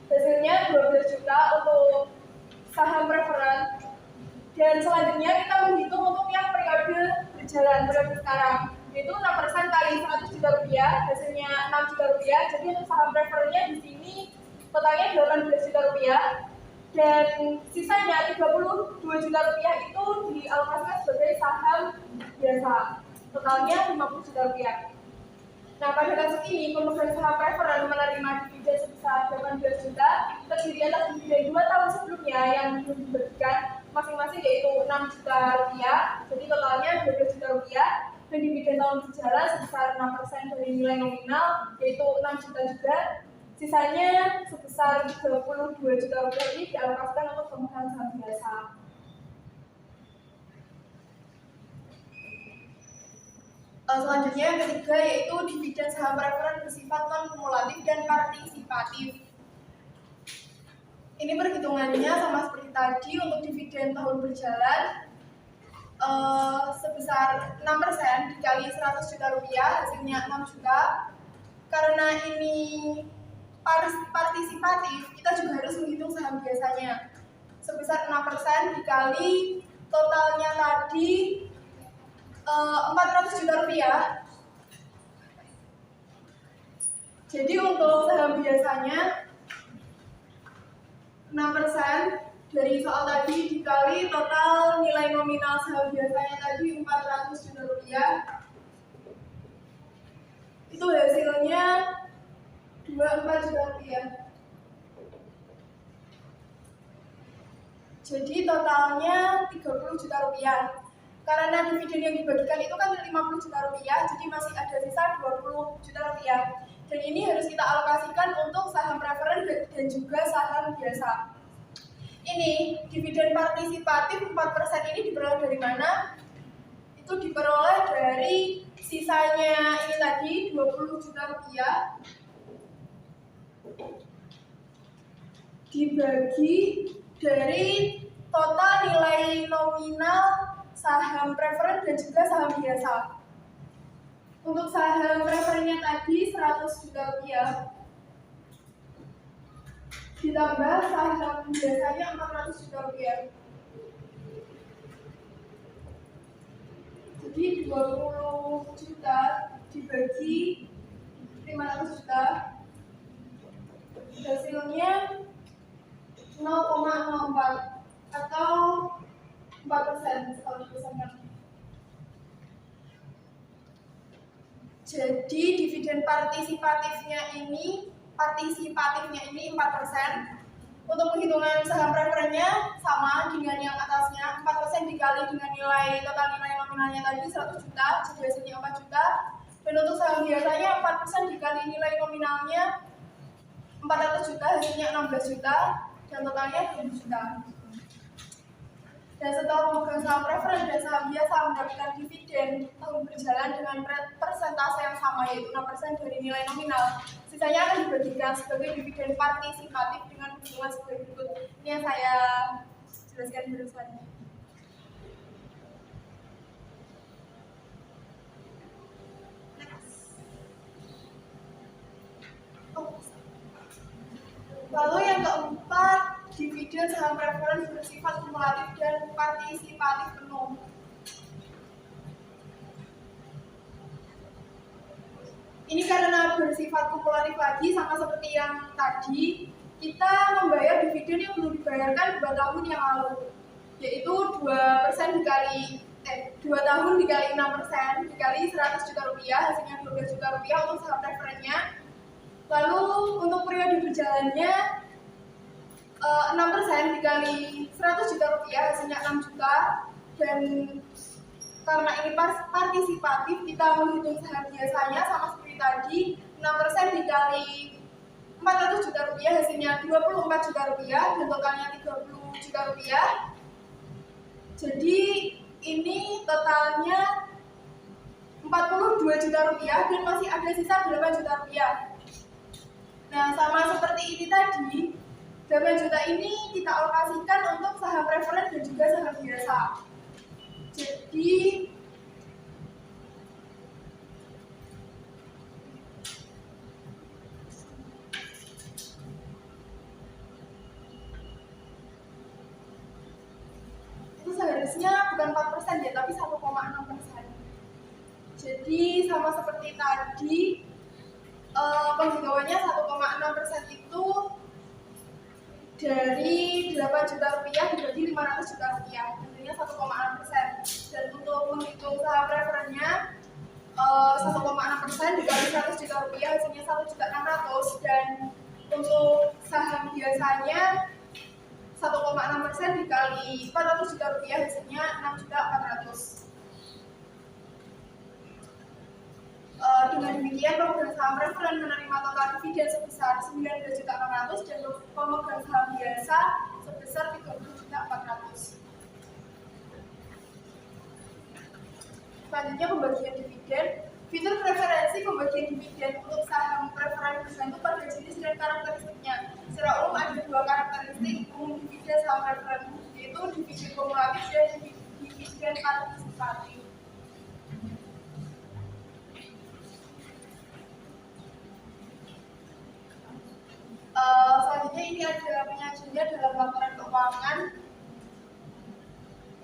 hasilnya 12 juta untuk saham preferen. Dan selanjutnya kita menghitung untuk yang periode berjalan, periode sekarang, yaitu 6% kali 100 juta rupiah, hasilnya 6 juta rupiah. Jadi untuk saham preferennya di sini totalnya 18 juta rupiah, dan sisanya 32 juta rupiah itu dialokasikan sebagai saham biasa, totalnya 50 juta rupiah. Nah, pada kasus ini pemegang saham preferen menerima dividen sebesar 18 juta terdiri atas dividen 2 tahun sebelumnya yang belum dibagikan masing-masing, yaitu 6 juta rupiah, jadi totalnya 12 juta rupiah, dan dividen tahun berjalan sebesar 6% dari nilai nominal, yaitu 6 juta juga. Sisanya sebesar 32 juta rupiah ini dialokasikan untuk pemegang saham biasa. Selanjutnya yang ketiga yaitu dividen saham preferen bersifat non-kumulatif dan partisipatif. Ini perhitungannya sama seperti tadi. Untuk dividen tahun berjalan sebesar 6% dikali 100 juta rupiah, hasilnya 6 juta. Karena ini partisipatif, kita juga harus menghitung saham biasanya sebesar 6% dikali totalnya tadi 400 juta rupiah. Jadi untuk saham biasanya 6% dari soal tadi dikali total nilai nominal saham biasanya tadi 400 juta rupiah, itu hasilnya 24 juta rupiah. Jadi totalnya 30 juta rupiah. Karena dividen yang dibagikan itu kan 50 juta rupiah, jadi masih ada sisa 20 juta rupiah. Dan ini harus kita alokasikan untuk saham preferen dan juga saham biasa. Ini dividen partisipatif 4% ini diperoleh dari mana? Itu diperoleh dari sisanya ini tadi 20 juta rupiah dibagi dari total nilai nominal saham preferen dan juga saham biasa. Untuk saham preferennya tadi 100 juta rupiah ditambah saham biasanya 400 juta rupiah. Jadi 20 juta dibagi 500 juta, hasilnya 0,04 atau 4% kalau dibesarkan. Jadi dividen partisipatifnya ini 4%. Untuk penghitungan saham preferennya sama dengan yang atasnya, 4% dikali dengan nilai total nilai nominalnya tadi 100 juta, jadi hasilnya 4 juta. Dan untuk saham biasanya 4% dikali nilai nominalnya 400 juta, hasilnya 16 juta, dan totalnya 7 juta. Dan setelah pemegang saham preferen dan saham biasa mendapatkan dividen tahun berjalan dengan persentase yang sama, yaitu 6% dari nilai nominal, sisanya akan dibagikan sebagai dividen partisipatif dengan perhitungan sebagai berikut. Ini yang saya jelaskan barusan. Lalu yang keempat, dividen saham preferen bersifat kumulatif dan partisipatif penuh. bersifat kumulatif lagi, sama seperti yang tadi, kita membayar dividen yang belum dibayarkan 2 tahun yang lalu, yaitu 2% dikali 2 tahun dikali 6% dikali 100 juta rupiah, hasilnya 12 juta rupiah untuk saham preferennya. Lalu untuk periode berjalannya 6% dikali 100 juta rupiah, hasilnya 6 juta. Dan karena ini partisipatif, kita menghitung saham biasanya sama seperti tadi, 6% dikali 400 juta rupiah, hasilnya 24 juta rupiah, dan totalnya 30 juta rupiah. Jadi ini totalnya 42 juta rupiah dan masih ada sisa 8 juta rupiah. Nah, sama seperti ini tadi, 8 juta ini kita alokasikan untuk saham preferen dan juga saham biasa. Jadi itu seharusnya bukan 4% ya, tapi 1,6%. Jadi sama seperti tadi, penghitungannya 1,6% itu dari 8 juta rupiah dibagi 500 juta rupiah, tentunya 1,6%. Dan untuk menghitung saham preferennya 1,6% dikali 100 juta rupiah, hasilnya 1.600.000. Dan untuk saham biasanya 1,6% dikali 400 juta rupiah, hasilnya 6.400.000. Dengan demikian, pemegang saham preferen menerima total dividen sebesar 19.600.000 dan pemegang saham biasa sebesar 30.400.000. Selanjutnya, pembagian dividen. Fitur preferensi pembagian dividen untuk saham preferen bergantung pada jenis dan karakteristiknya. Secara umum ada 2 karakteristik umum dividen saham preferen, yaitu dividen kumulatif dan dividen partisipatif. Selanjutnya ini ada penyajiannya dalam laporan keuangan,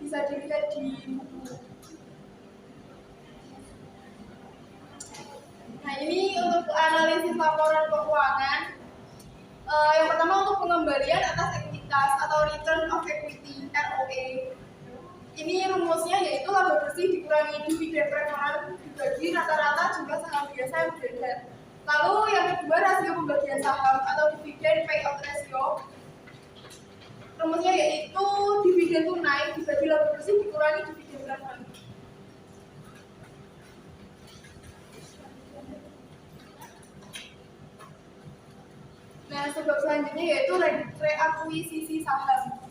bisa dilihat di buku. Nah, ini untuk analisis laporan keuangan. Yang pertama untuk pengembalian atas ekuitas atau return of equity (ROE). Ini rumusnya yaitu laba bersih dikurangi dividen preferen dibagi rata-rata jumlah saham biasa yang beredar. Lalu yang kedua, rasio pembagian saham atau dividen payout ratio. Rumusnya yaitu dividen tunai dibagi laba bersih dikurangi dividen preferen. Nah, sebab selanjutnya yaitu reakuisisi saham.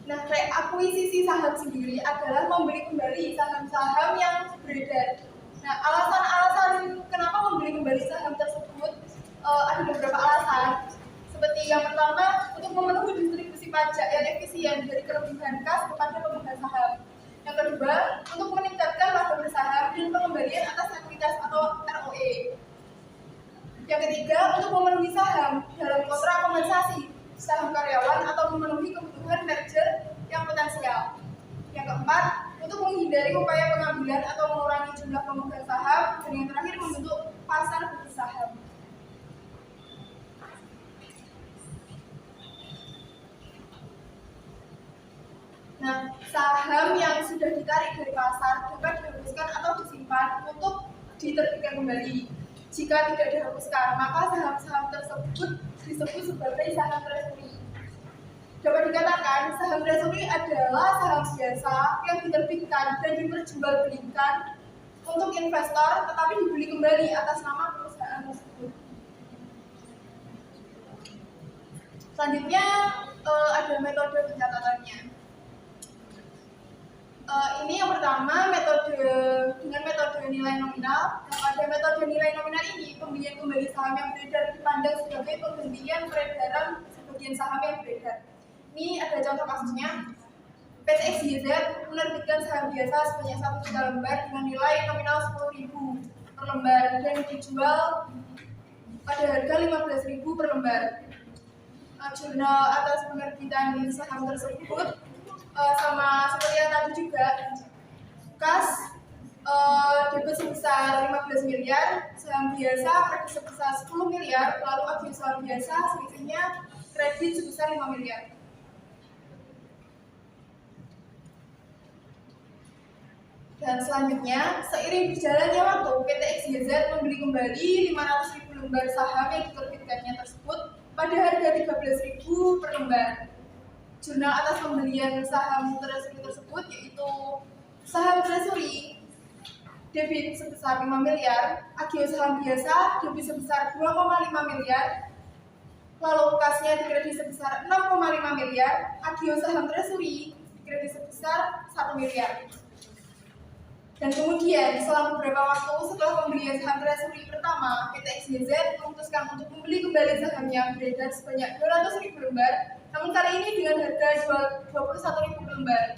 Nah, reakuisisi saham sendiri adalah membeli kembali saham-saham yang beredar. Nah, alasan-alasan kenapa membeli kembali saham tersebut ada beberapa alasan. Seperti yang pertama, untuk memenuhi distribusi pajak yang efisien dari kelebihan kas kepada pemegang saham. Yang kedua, untuk meningkatkan laba bersaham dan pengembalian atas ekuitas atau ROE. Yang ketiga, untuk memenuhi saham dalam kontrak kompensasi saham karyawan atau memenuhi kebutuhan merger yang potensial. Yang keempat, untuk menghindari upaya pengambilan atau mengurangi jumlah pemegang saham. Dan yang terakhir, membentuk pasar beli saham. Nah, saham yang sudah ditarik dari pasar dapat dihapuskan atau disimpan untuk diterbitkan kembali. Jika tidak dihapuskan, maka saham-saham tersebut disebut sebagai saham treasury. Dapat dikatakan, saham treasury adalah saham biasa yang diterbitkan dan diperjualbelikan untuk investor, tetapi dibeli kembali atas nama perusahaan tersebut. Selanjutnya ada metode pencatatannya. Ini yang pertama, dengan metode nilai nominal. Nah, pada metode nilai nominal ini, pembelian kembali saham yang beredar dipandang sebagai penghentian peredaran sebagian saham yang beredar. Ini ada contoh kasusnya. PT XYZ menerbitkan saham biasa sebanyak 1 juta lembar dengan nilai nominal 10.000 per lembar dan dijual pada harga 15.000 per lembar. Jurnal atas penerbitan saham tersebut sama seperti yang tadi juga, kas debit sebesar 15 miliar, saham biasa kredit sebesar 10 miliar, lalu agio saham biasa selisihnya kredit sebesar 5 miliar. Dan selanjutnya, seiring berjalannya waktu, PT XYZ membeli kembali 500.000 lembar saham yang diterbitkannya tersebut pada harga 13.000 per lembar. Jurnal atas pembelian saham treasury tersebut yaitu saham treasury debit sebesar 5 miliar, agio saham biasa debit sebesar 2,5 miliar, lalu kasnya dikredit sebesar 6,5 miliar, agio saham treasury dikredit sebesar 1 miliar. Dan kemudian setelah beberapa waktu setelah pembelian saham treasury pertama, PT XYZ memutuskan untuk membeli kembali saham yang beredar sebanyak 200.000 lembar, namun kali ini dengan harga 21.000 per lembar.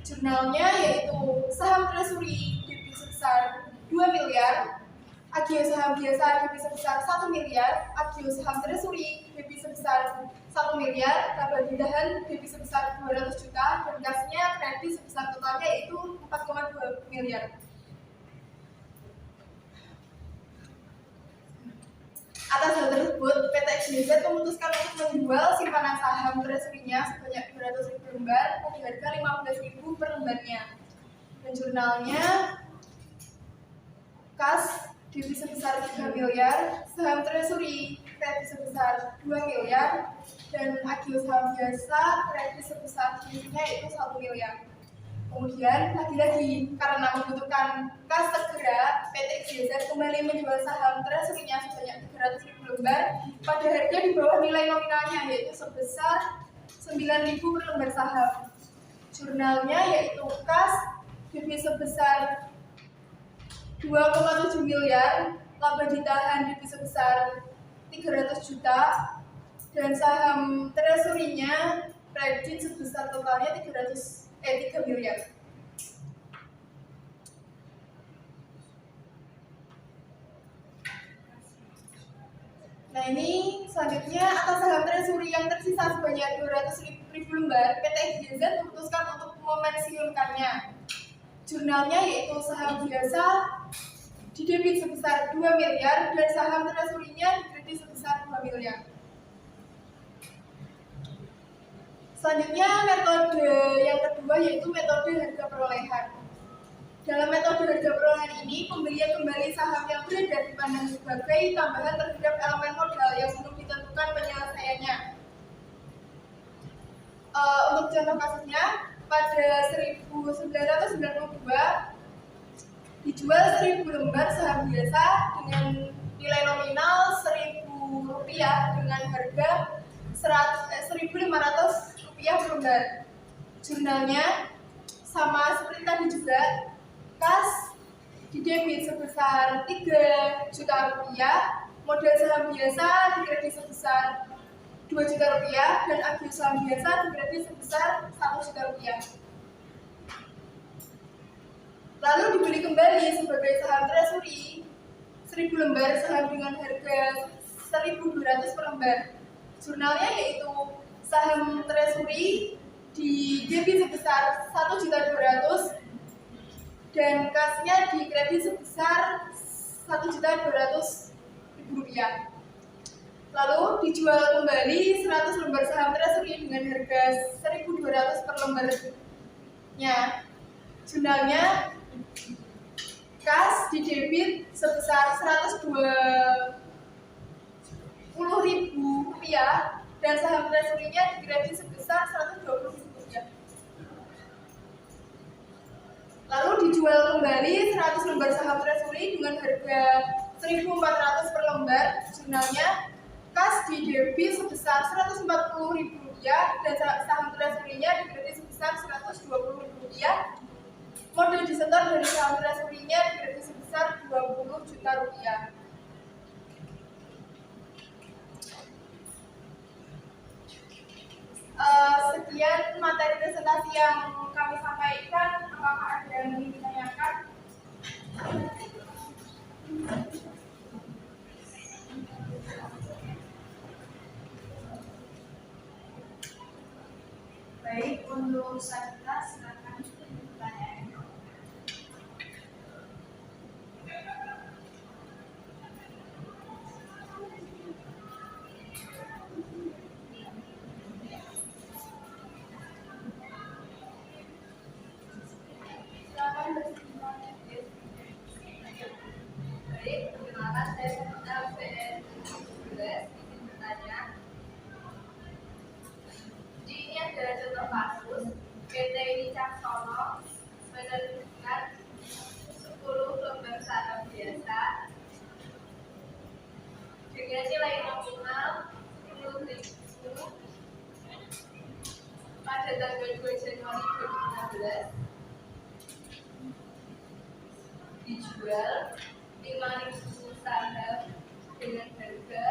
Jurnalnya yaitu saham treasury debit sebesar 2 miliar, agio saham biasa debit sebesar 1 miliar, agio saham treasury debit sebesar 1 miliar, laba ditahan debit sebesar 200 juta, dan kasnya kredit sebesar totalnya yaitu 4,2 miliar. Atas hal tersebut, PT XYZ memutuskan untuk menjual simpanan saham treasury-nya sebanyak 200.000 lembar pada harga 15.000 per lembarnya. Dan jurnalnya kas debit sebesar 3 miliar, saham treasury kredit sebesar 2 miliar, dan agio saham biasa kredit sebesar selisihnya yaitu 1 miliar. Kemudian lagi-lagi karena membutuhkan kas segera, PT XYZ kembali menjual saham treasury-nya sebanyak 300.000 lembar pada harga di bawah nilai nominalnya yaitu sebesar 9.000 per lembar saham. Jurnalnya yaitu kas debit sebesar 2,7 miliar, laba ditahan debit sebesar 300 juta, dan saham treasury-nya kredit sebesar totalnya 3 miliar. Nah ini selanjutnya atas saham treasury yang tersisa sebanyak 200.000 lembar, PT XYZ memutuskan untuk memensiunkannya. Jurnalnya yaitu saham biasa didebit sebesar 2 miliar dan saham treasury-nya dikredit sebesar 2 miliar. Selanjutnya metode yang kedua yaitu metode harga perolehan. Dalam metode harga perolehan ini, pembelian kembali saham yang beredar dipandang sebagai tambahan terhadap elemen modal yang belum ditentukan penyelesaiannya. Untuk contoh kasusnya, pada 1992 dijual 1.000 lembar saham biasa dengan nilai nominal Rp1.000 dengan harga Rp1.500 per lembar. Jurnalnya sama seperti tadi juga, kas didebit sebesar 3 juta rupiah, modal saham biasa dikredit sebesar 2 juta rupiah, dan agio saham biasa dikredit sebesar 1 juta rupiah. Lalu dibeli kembali sebagai saham treasury 1.000 lembar saham dengan harga 1.200 per lembar. Jurnalnya yaitu saham treasury di debit sebesar 1.200.000 dan kasnya dikredit sebesar 1.200.000 rupiah. Lalu dijual kembali 100 lembar saham treasury dengan harga 1.200 per lembarnya. Jurnalnya kas di debit sebesar 120.000 rupiah dan saham treasury-nya dikredit sebesar 120.000 rupiah. Lalu dijual kembali 100 lembar saham treasury dengan harga 1.400 per lembar. Jurnalnya kas di debit sebesar 140.000 rupiah dan saham treasury-nya dikredit sebesar 120.000 rupiah. Modal disetor dari saham treasury-nya dikredit sebesar 20 juta rupiah. Sekian materi presentasi yang kami sampaikan. Apakah ada yang ingin ditanyakan? Baik, untuk Sabta silakan bertanya. kasus, PT Wicaksono menerbitkan 10 lembar saham biasa dengan nilai nominal 10.000 pada tanggal 2 Januari 2016, dijual 5.000 saham dengan harga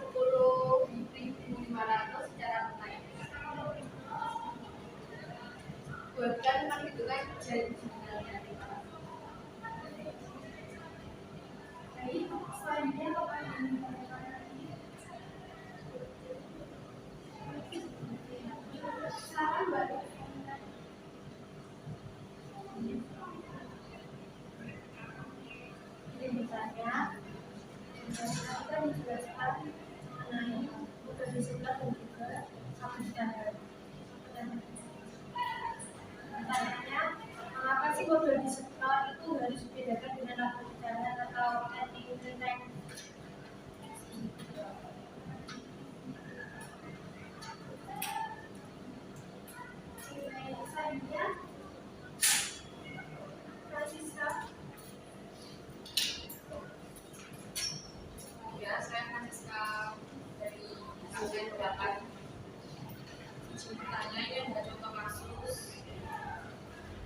10.500 secara tunai. Buatkan perhitungan jadinya. Baik, selanjutnya pertanyaan lagi. Silakan Mbak. Jadi misalnya kita menjelaskan mengenai bukan disiplin dan juga satu standar. Pertanyaannya, mengapa sih model disiplin itu harus dibedakan dengan satu standar atau anti-intrinsic? Selanjutnya, Francisca. Ya, saya Francisca dari Angkatan 8. Ceritanya ini ada contoh kasus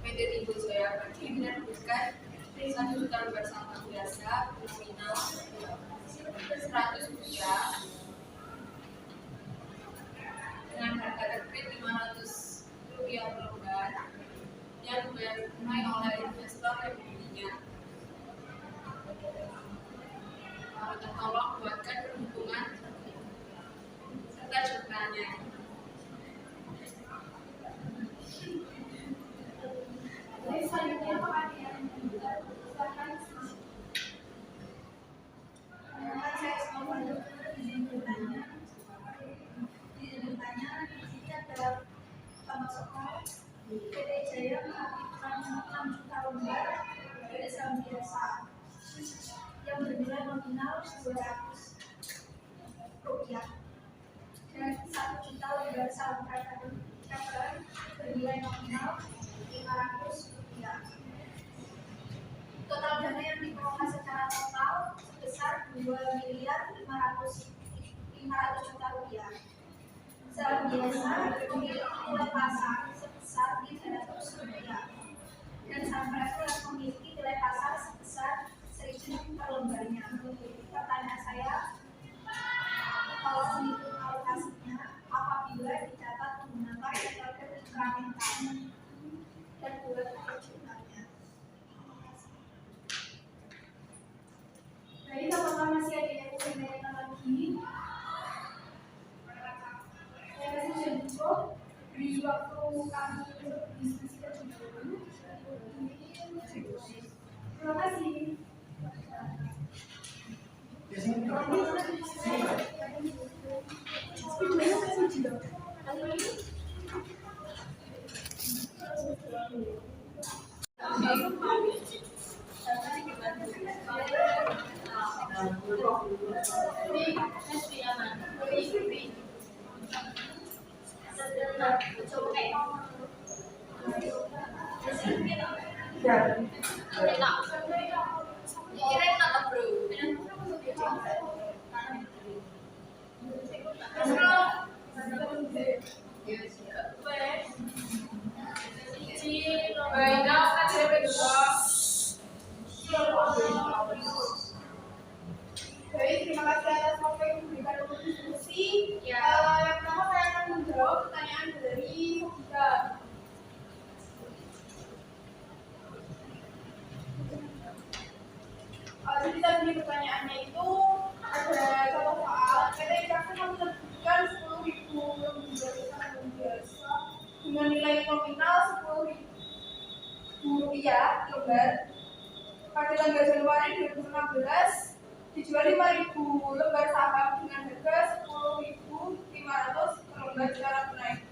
PT Timbul Jaya Bagi menerbitkan 1 juta lembar saham biasa nominal 100 rupiah dengan harga terbit 500 rupiah per lembar yang dibayar tunai oleh investor yang membelinya. Tolong buatkan perhitungan serta jumlahnya. Baik, selanjutnya pertanyaan kedua. Silakan. Saya semua izin bertanya. Izin bertanya, di sini ada pemasukan PT Jaya mengaktifkan 6 juta lembar dari saham biasa yang bernilai nominal 200 rupiah dan 1 juta lembar saham preferred bernilai nominal 500 rupiah. Total dana yang dikelola secara total sebesar 2.500 juta rupiah. Saham biasa memiliki nilai pasar sebesar 300 rupiah dan saham preferred memiliki nilai pasar sebesar 1.000 per lembarnya. Pertanyaan saya, kalau menghitung alokasinya apabila dicatat menggunakan metode inkremental dan bulat perhitungannya. Baik, apakah masih ada yang ingin bertanya lagi? Saya rasa sudah cukup. Di waktu kami untuk diskusi dulu. Terima kasih. Baik, terima kasih atas waktu yang diberikan untuk diskusi. Yang pertama saya akan menjawab pertanyaan dari Fogika. Jadi tadi pertanyaannya itu ada contoh soal PT Wicaksono menerbitkan 10.000 lembar saham biasa dengan nilai nominal 10.000 rupiah lembar pada tanggal Januari 2016, dijual 5.000 lembar saham dengan harga 10.500 per lembar secara tunai.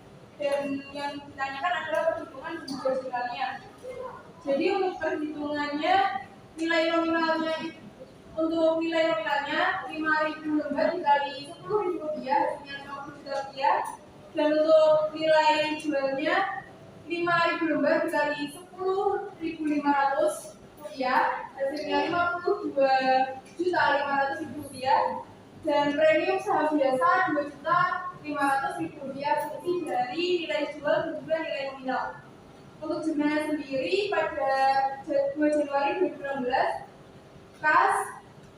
Dan yang ditanyakan adalah perhitungan jumlahnya. Jadi untuk perhitungannya nilai nominalnya 5.000 lembar dikali 10.000 rupiah dengan 50 juta juta rupiah. Dan untuk nilai jualnya 5.000 lembar dikali 10.500 rupiah, hasilnya 52.500.000 rupiah. Dan premium saham biasa 2.500.000 rupiah fungsi dari nilai jual dan juga nilai nominal. Untuk jumlahnya sendiri pada 2 Januari 2016 kas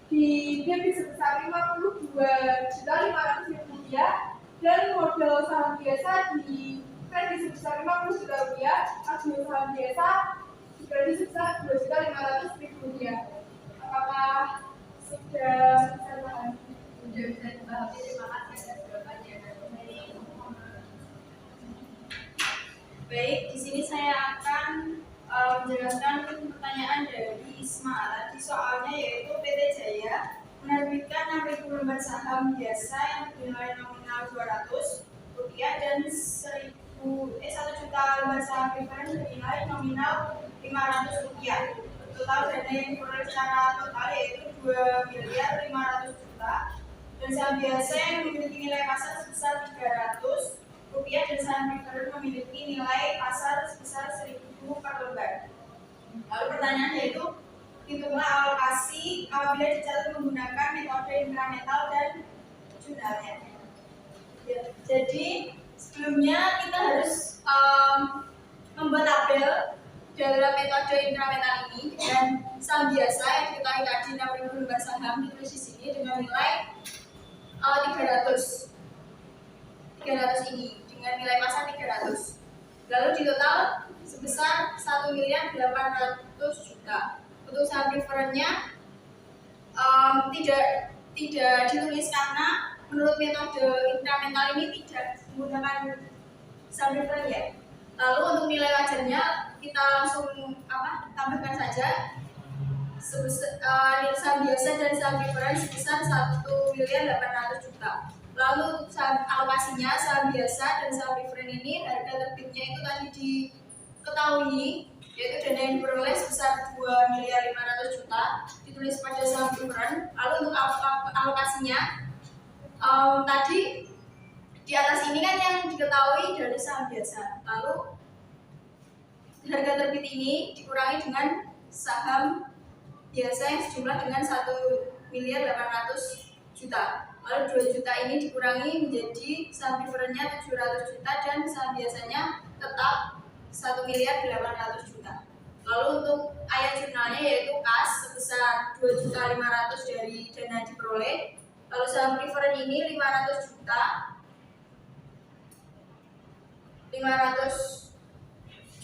di debit sebesar 52.500.000 rupiah dan modal saham biasa di kredit sebesar 50 juta rupiah, agen saham biasa di kredit sebesar 2.500.000 rupiah. Apakah sudah bisa dipahami? Sudah bisa dipahami. Terima kasih atas jawabannya. Baik, di sini saya akan menjelaskan pertanyaan dari Isma. Tadi soalnya yaitu PT Jaya menerbitkan 6.000 lembar saham biasa yang bernilai nominal 200 rupiah dan 1 juta lembar saham preferred bernilai nominal 500 rupiah. Total dana yang diperoleh secara total yaitu 2.500.000 juta dan saham biasa yang memiliki nilai pasar sebesar 300 rupiah dan saham preferred memiliki nilai pasar sebesar 1.000 per lembar. Lalu pertanyaan yaitu hitunglah alokasi apabila dicatat menggunakan metode incremental dan jurnalnya. Ya, jadi sebelumnya kita harus membuat tabel dalam metode incremental ini dan saham biasa yang diketahui tadi 6.000 lembar saham ditulis di sini dengan nilai 300 ini dengan nilai pasar 300. Lalu di total sebesar 1.800.000 juta. Untuk saham preferennya tidak ditulis karena menurut metode incremental ini tidak menggunakan saham preferen ya. Lalu untuk nilai wajarnya kita langsung tambahkan saja saham biasa dan saham preferen sebesar 1.800.000 juta. Lalu untuk saham alokasinya saham biasa dan saham preferen ini harga terbitnya itu tadi diketahui yaitu dana yang diperoleh sebesar 2.500.000 juta ditulis pada saham preferen. Lalu untuk alokasinya tadi di atas ini kan yang diketahui dari saham biasa. Lalu harga terbit ini dikurangi dengan saham biasa yang sejumlah dengan 1.800.000 juta. Lalu 2 juta ini dikurangi menjadi saham preferennya 700 juta dan saham biasanya tetap 1.800.000 juta. Lalu untuk ayat jurnalnya yaitu kas sebesar 2.500.000 dari dana diperoleh. Lalu saham preferen ini 500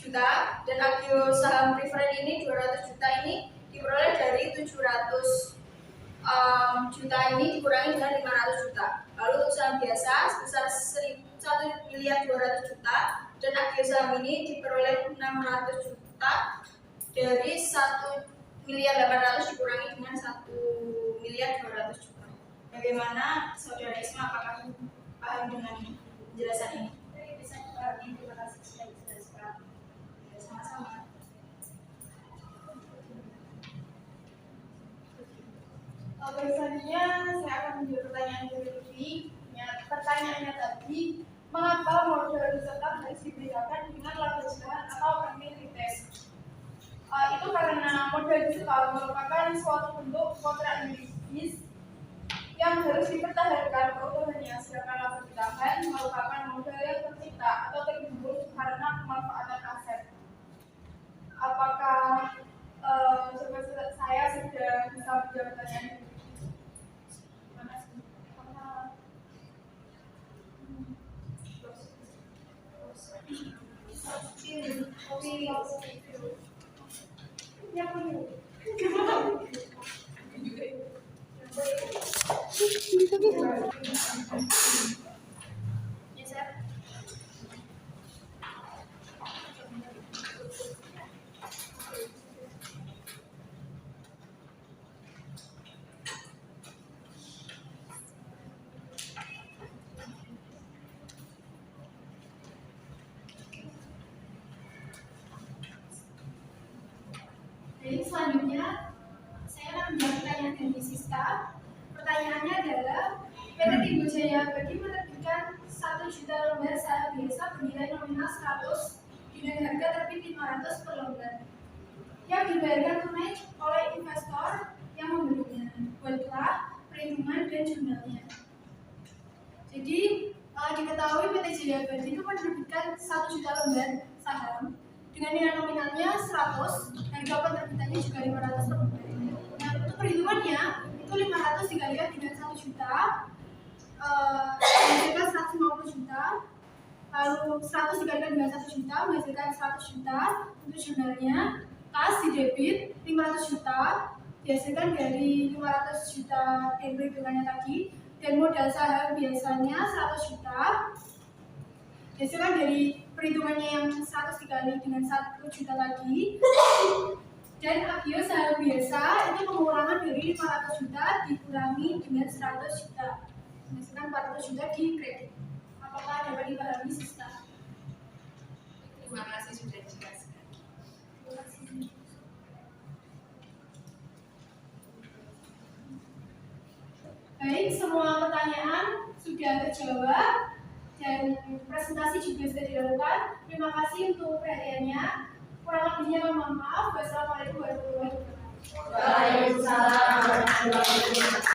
juta dan agio saham preferen ini 200 juta ini diperoleh dari 700 juta ini dikurangi dengan 500 juta. Lalu untuk saham biasa sebesar 1.200.000 juta dan agio saham ini diperoleh 600 juta dari 1.800.000 dikurangi dengan 1.200.000 juta. Bagaimana saudara Isma, apakah paham dengan penjelasan ini? Bisa dipahami. Terima kasih sudah dijelaskan. Ya, sama-sama. Selanjutnya saya akan menjawab pertanyaan dari Lutfi. Pertanyaannya tadi, mengapa modal tetap harus dibedakan dengan laba jalan atau equity test? Itu karena modal disetor merupakan suatu bentuk kontrak yuridis yang harus dipertahankan keutuhannya, sedangkan laba ditahan merupakan modal yang tercipta atau tertimbun karena pemanfaatan aset. Apakah sobat-sobat saya sudah bisa menjawab pertanyaan ini? Jadi selanjutnya saya akan menjawab pertanyaan dari Siska. Pertanyaannya adalah PT Timbul Jaya bagi menerbitkan 1 lembar saham biasa bernilai nominal 100 dengan harga terbit 500 per lembar yang dibayarkan tunai oleh investor yang membelinya. Buatlah perhitungan dan jumlahnya. Jadi diketahui PT Jaya Abadi itu menerbitkan 1 juta lembar saham dengan nilai nominalnya 100, harga penerbitannya juga 500 per lembar. Nah, untuk perhitungannya itu 500 dikalikan dengan 1 juta menghasilkan 150 juta, lalu 100 dikalikan dengan 1 juta menghasilkan 100 juta. Untuk jumlahnya kas di debit 500 juta dihasilkan dari 500 juta yang perhitungannya tadi, dan modal saham biasanya 100 juta dihasilkan dari perhitungannya yang 100 dikali dengan 1 juta tadi, dan agio saham biasa itu pengurangan dari 500 juta dikurangi dengan 100 juta menghasilkan 400 juta di kredit. Apakah dapat dipahami Sista? Terima kasih sudah dijelaskan. Baik, semua pertanyaan sudah terjawab dan presentasi juga sudah dilakukan. Terima kasih untuk perhatiannya. Kurang lebihnya mohon maaf. Wassalamualaikum warahmatullahi wabarakatuh. Waalaikumsalam warahmatullahi wabarakatuh.